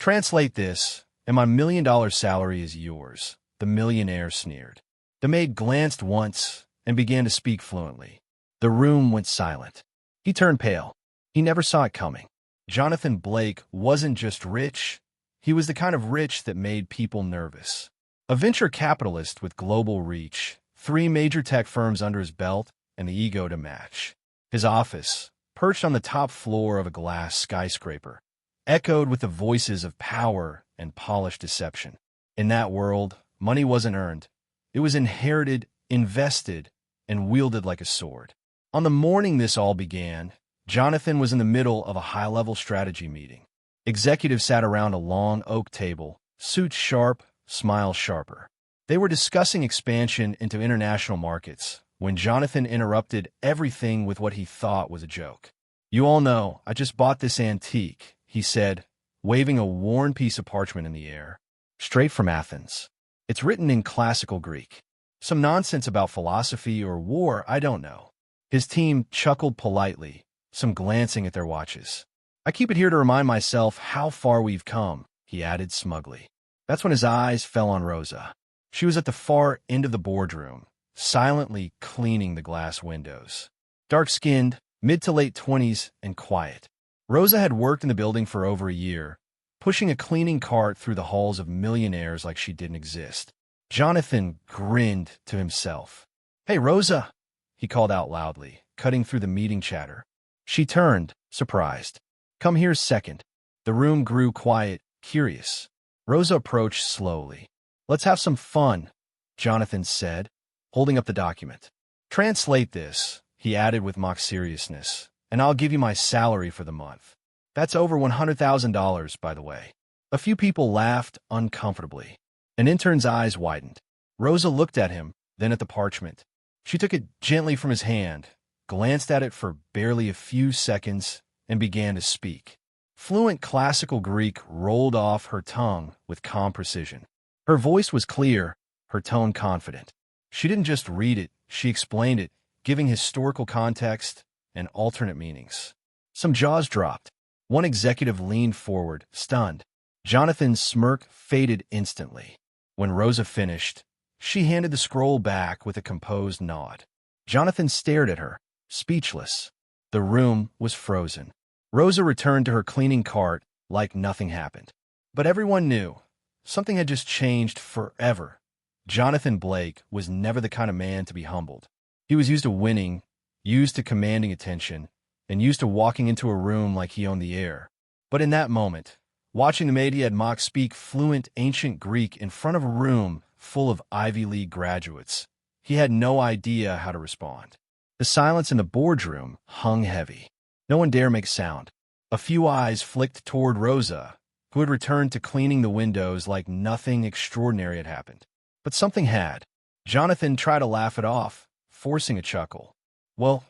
Translate this, and my $1 million salary is yours, the millionaire sneered. The maid glanced once and began to speak fluently. The room went silent. He turned pale. He never saw it coming. Jonathan Blake wasn't just rich. He was the kind of rich that made people nervous. A venture capitalist with global reach, 3 major tech firms under his belt, and the ego to match. His office, perched on the top floor of a glass skyscraper, echoed with the voices of power and polished deception. In that world, money wasn't earned. It was inherited, invested, and wielded like a sword. On the morning this all began, Jonathan was in the middle of a high-level strategy meeting. Executives sat around a long oak table, suits sharp, smiles sharper. They were discussing expansion into international markets when Jonathan interrupted everything with what he thought was a joke. "You all know, I just bought this antique," he said, waving a worn piece of parchment in the air. "Straight from Athens. It's written in classical Greek. Some nonsense about philosophy or war, I don't know." His team chuckled politely, some glancing at their watches. "I keep it here to remind myself how far we've come," he added smugly. That's when his eyes fell on Rosa. She was at the far end of the boardroom, silently cleaning the glass windows. Dark-skinned, mid to late 20s, and quiet. Rosa had worked in the building for over a year, pushing a cleaning cart through the halls of millionaires like she didn't exist. Jonathan grinned to himself. "Hey, Rosa," he called out loudly, cutting through the meeting chatter. She turned, surprised. "Come here a second." The room grew quiet, curious. Rosa approached slowly. "Let's have some fun," Jonathan said, holding up the document. "Translate this," he added with mock seriousness, "and I'll give you my salary for the month. That's over $100,000, by the way." A few people laughed uncomfortably. An intern's eyes widened. Rosa looked at him, then at the parchment. She took it gently from his hand, glanced at it for barely a few seconds, and began to speak. Fluent classical Greek rolled off her tongue with calm precision. Her voice was clear, her tone confident. She didn't just read it, she explained it, giving historical context and alternate meanings. Some jaws dropped. One executive leaned forward, stunned. Jonathan's smirk faded instantly. When Rosa finished, she handed the scroll back with a composed nod. Jonathan stared at her, speechless. The room was frozen. Rosa returned to her cleaning cart like nothing happened. But everyone knew. Something had just changed forever. Jonathan Blake was never the kind of man to be humbled. He was used to winning, used to commanding attention, and used to walking into a room like he owned the air. But in that moment, watching the maid he had mocked speak fluent ancient Greek in front of a room full of Ivy League graduates, he had no idea how to respond. The silence in the boardroom hung heavy. No one dared make sound. A few eyes flicked toward Rosa, who had returned to cleaning the windows like nothing extraordinary had happened. But something had. Jonathan tried to laugh it off, forcing a chuckle. "Well,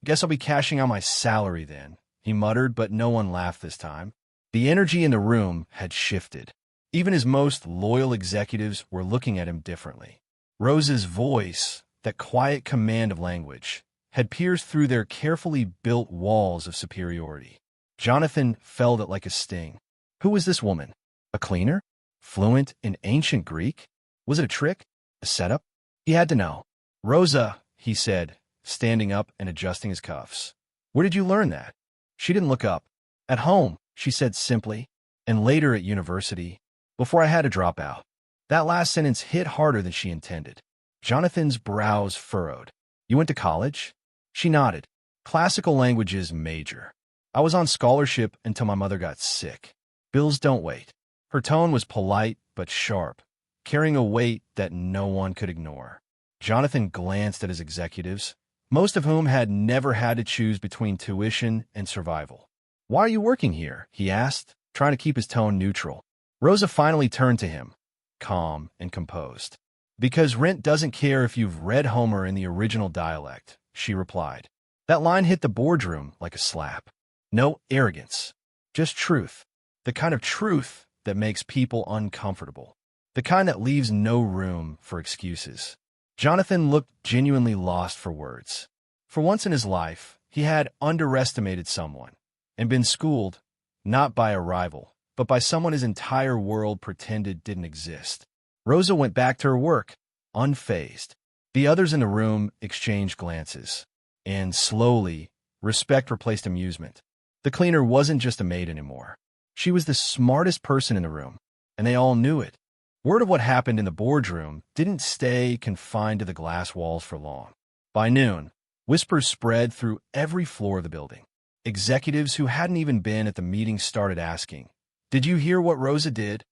guess I'll be cashing out my salary then," he muttered, but no one laughed this time. The energy in the room had shifted. Even his most loyal executives were looking at him differently. Rosa's voice, that quiet command of language, had pierced through their carefully built walls of superiority. Jonathan felt it like a sting. Who was this woman? A cleaner? Fluent in ancient Greek? Was it a trick? A setup? He had to know. "Rosa," he said, standing up and adjusting his cuffs. "Where did you learn that?" She didn't look up. "At home," she said simply, "and later at university, before I had to drop out." That last sentence hit harder than she intended. Jonathan's brows furrowed. "You went to college?" She nodded. "Classical languages major. I was on scholarship until my mother got sick. Bills don't wait." Her tone was polite but sharp, carrying a weight that no one could ignore. Jonathan glanced at his executives, most of whom had never had to choose between tuition and survival. "Why are you working here?" he asked, trying to keep his tone neutral. Rosa finally turned to him, calm and composed. "Because rent doesn't care if you've read Homer in the original dialect," she replied. That line hit the boardroom like a slap. No arrogance, just truth. The kind of truth that makes people uncomfortable. The kind that leaves no room for excuses. Jonathan looked genuinely lost for words. For once in his life, he had underestimated someone and been schooled, not by a rival, but by someone his entire world pretended didn't exist. Rosa went back to her work, unfazed. The others in the room exchanged glances, and slowly, respect replaced amusement. The cleaner wasn't just a maid anymore. She was the smartest person in the room, and they all knew it. Word of what happened in the boardroom didn't stay confined to the glass walls for long. By noon, whispers spread through every floor of the building. Executives who hadn't even been at the meeting started asking, "Did you hear what Rosa did?"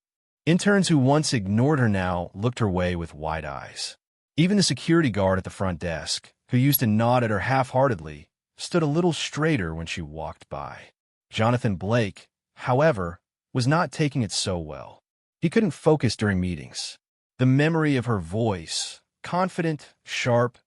Interns who once ignored her now looked her way with wide eyes. Even the security guard at the front desk, who used to nod at her half-heartedly, stood a little straighter when she walked by. Jonathan Blake, however, was not taking it so well. He couldn't focus during meetings. The memory of her voice, confident, sharp,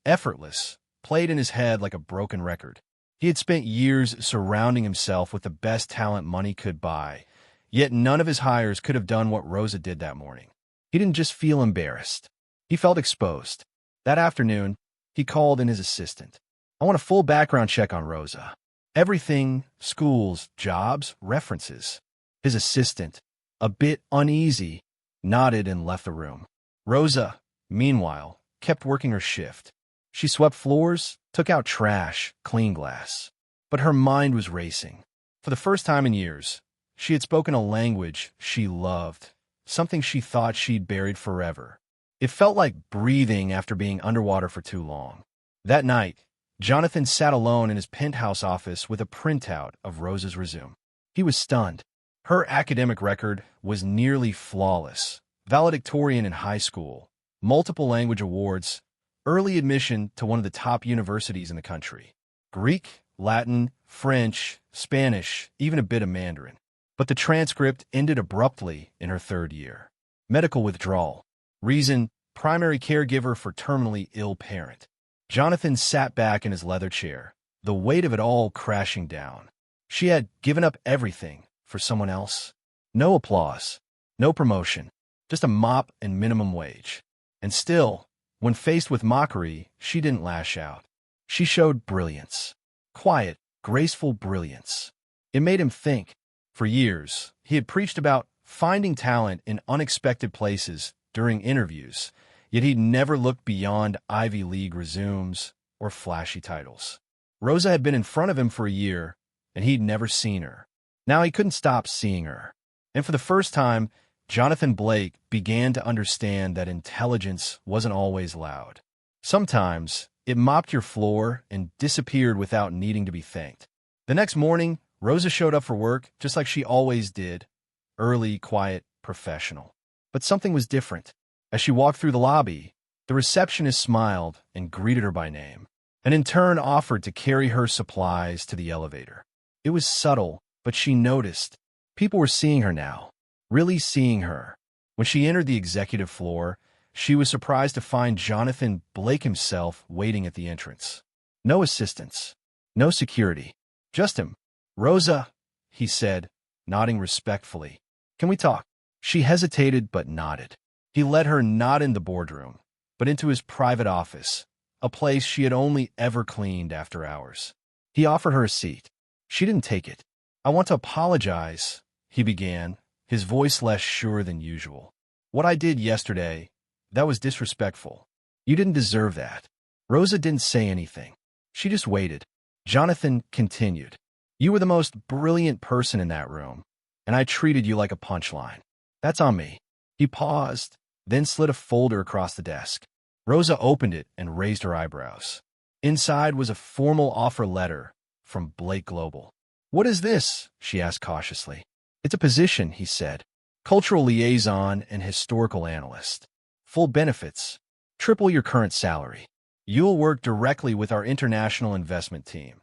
effortless, played in his head like a broken record. He had spent years surrounding himself with the best talent money could buy, yet none of his hires could have done what Rosa did that morning. He didn't just feel embarrassed. He felt exposed. That afternoon, he called in his assistant. "I want a full background check on Rosa. Everything, schools, jobs, references." His assistant, a bit uneasy, nodded and left the room. Rosa, meanwhile, kept working her shift. She swept floors, took out trash, cleaned glass. But her mind was racing. For the first time in years, she had spoken a language she loved, something she thought she'd buried forever. It felt like breathing after being underwater for too long. That night, Jonathan sat alone in his penthouse office with a printout of Rosa's resume. He was stunned. Her academic record was nearly flawless. Valedictorian in high school, multiple language awards, early admission to one of the top universities in the country. Greek, Latin, French, Spanish, even a bit of Mandarin. But the transcript ended abruptly in her third year. Medical withdrawal. Reason, primary caregiver for terminally ill parent. Jonathan sat back in his leather chair, the weight of it all crashing down. She had given up everything for someone else. No applause, no promotion, just a mop and minimum wage. And still, when faced with mockery, she didn't lash out. She showed brilliance. Quiet, graceful brilliance. It made him think. For years, he had preached about finding talent in unexpected places during interviews, yet he'd never looked beyond Ivy League resumes or flashy titles. Rosa had been in front of him for a year, and he'd never seen her. Now he couldn't stop seeing her. And for the first time, Jonathan Blake began to understand that intelligence wasn't always loud. Sometimes, it mopped your floor and disappeared without needing to be thanked. The next morning, Rosa showed up for work just like she always did, early, quiet, professional. But something was different. As she walked through the lobby, the receptionist smiled and greeted her by name, and in turn offered to carry her supplies to the elevator. It was subtle, but she noticed. People were seeing her now, really seeing her. When she entered the executive floor, she was surprised to find Jonathan Blake himself waiting at the entrance. No assistants, no security, just him. "Rosa," he said, nodding respectfully. "Can we talk?" She hesitated but nodded. He led her not in the boardroom, but into his private office, a place she had only ever cleaned after hours. He offered her a seat. She didn't take it. "I want to apologize," he began, his voice less sure than usual. "What I did yesterday, that was disrespectful. You didn't deserve that." Rosa didn't say anything. She just waited. Jonathan continued. "You were the most brilliant person in that room, and I treated you like a punchline. That's on me." He paused, then slid a folder across the desk. Rosa opened it and raised her eyebrows. Inside was a formal offer letter from Blake Global. "What is this?" she asked cautiously. "It's a position," he said. "Cultural liaison and historical analyst. Full benefits. Triple your current salary. You'll work directly with our international investment team,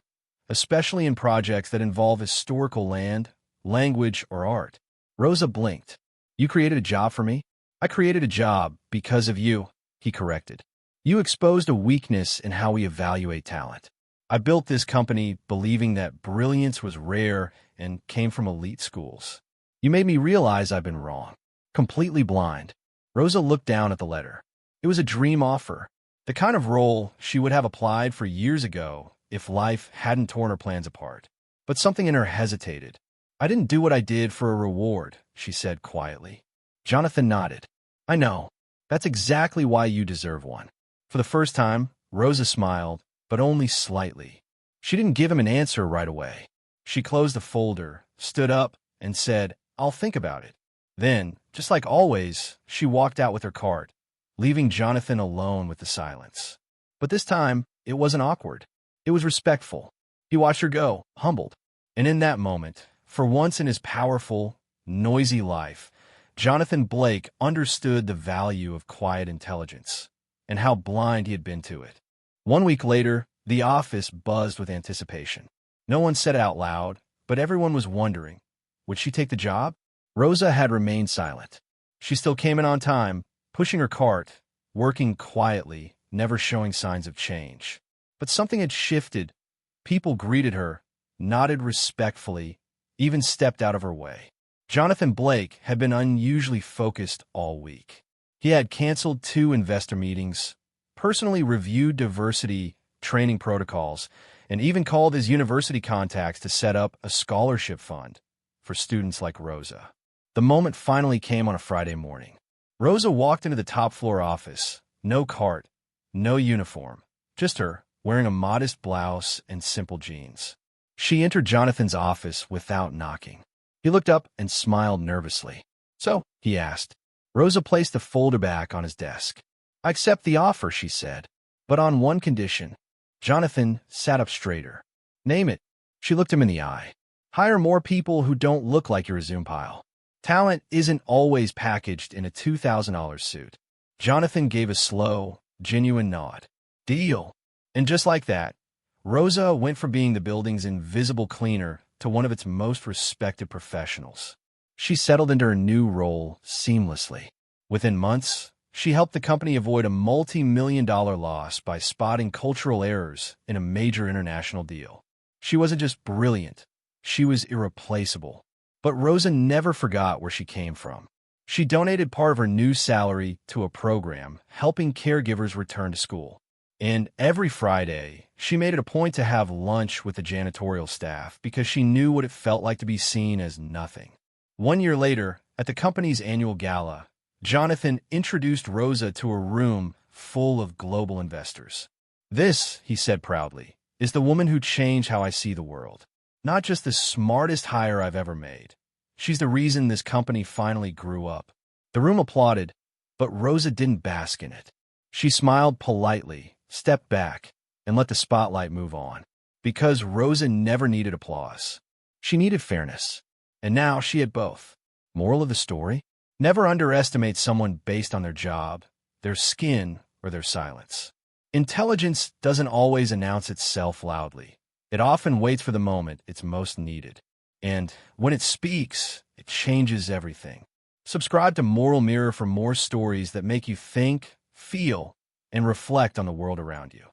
especially in projects that involve historical land, language, or art." Rosa blinked. "You created a job for me?" "I created a job because of you," he corrected. "You exposed a weakness in how we evaluate talent. I built this company believing that brilliance was rare and came from elite schools. You made me realize I've been wrong. Completely blind." Rosa looked down at the letter. It was a dream offer, the kind of role she would have applied for years ago if life hadn't torn her plans apart. But something in her hesitated. I didn't do what I did for a reward, she said quietly. Jonathan nodded. I know. That's exactly why you deserve one. For the first time, Rosa smiled, but only slightly. She didn't give him an answer right away. She closed the folder, stood up, and said, I'll think about it. Then, just like always, she walked out with her cart, leaving Jonathan alone with the silence. But this time, it wasn't awkward. It was respectful. He watched her go, humbled. And in that moment, for once in his powerful, noisy life, Jonathan Blake understood the value of quiet intelligence and how blind he had been to it. 1 week later, the office buzzed with anticipation. No one said it out loud, but everyone was wondering, would she take the job? Rosa had remained silent. She still came in on time, pushing her cart, working quietly, never showing signs of change. But something had shifted. People greeted her, nodded respectfully, even stepped out of her way. Jonathan Blake had been unusually focused all week. He had canceled 2 investor meetings, personally reviewed diversity training protocols, and even called his university contacts to set up a scholarship fund for students like Rosa. The moment finally came on a Friday morning. Rosa walked into the top-floor office, no cart, no uniform, just her, wearing a modest blouse and simple jeans. She entered Jonathan's office without knocking. He looked up and smiled nervously. So, he asked. Rosa placed the folder back on his desk. I accept the offer, she said, but on one condition. Jonathan sat up straighter. Name it. She looked him in the eye. Hire more people who don't look like your resume pile. Talent isn't always packaged in a $2,000 suit. Jonathan gave a slow, genuine nod. Deal. And just like that, Rosa went from being the building's invisible cleaner to one of its most respected professionals. She settled into her new role seamlessly. Within months, she helped the company avoid a multi-million-dollar loss by spotting cultural errors in a major international deal. She wasn't just brilliant, she was irreplaceable. But Rosa never forgot where she came from. She donated part of her new salary to a program helping caregivers return to school. And every Friday, she made it a point to have lunch with the janitorial staff because she knew what it felt like to be seen as nothing. 1 year later, at the company's annual gala, Jonathan introduced Rosa to a room full of global investors. This, he said proudly, is the woman who changed how I see the world. Not just the smartest hire I've ever made. She's the reason this company finally grew up. The room applauded, but Rosa didn't bask in it. She smiled politely, stepped back, and let the spotlight move on. Because Rosa never needed applause. She needed fairness. And now she had both. Moral of the story? Never underestimate someone based on their job, their skin, or their silence. Intelligence doesn't always announce itself loudly. It often waits for the moment it's most needed. And when it speaks, it changes everything. Subscribe to Moral Mirror for more stories that make you think, feel, and reflect on the world around you.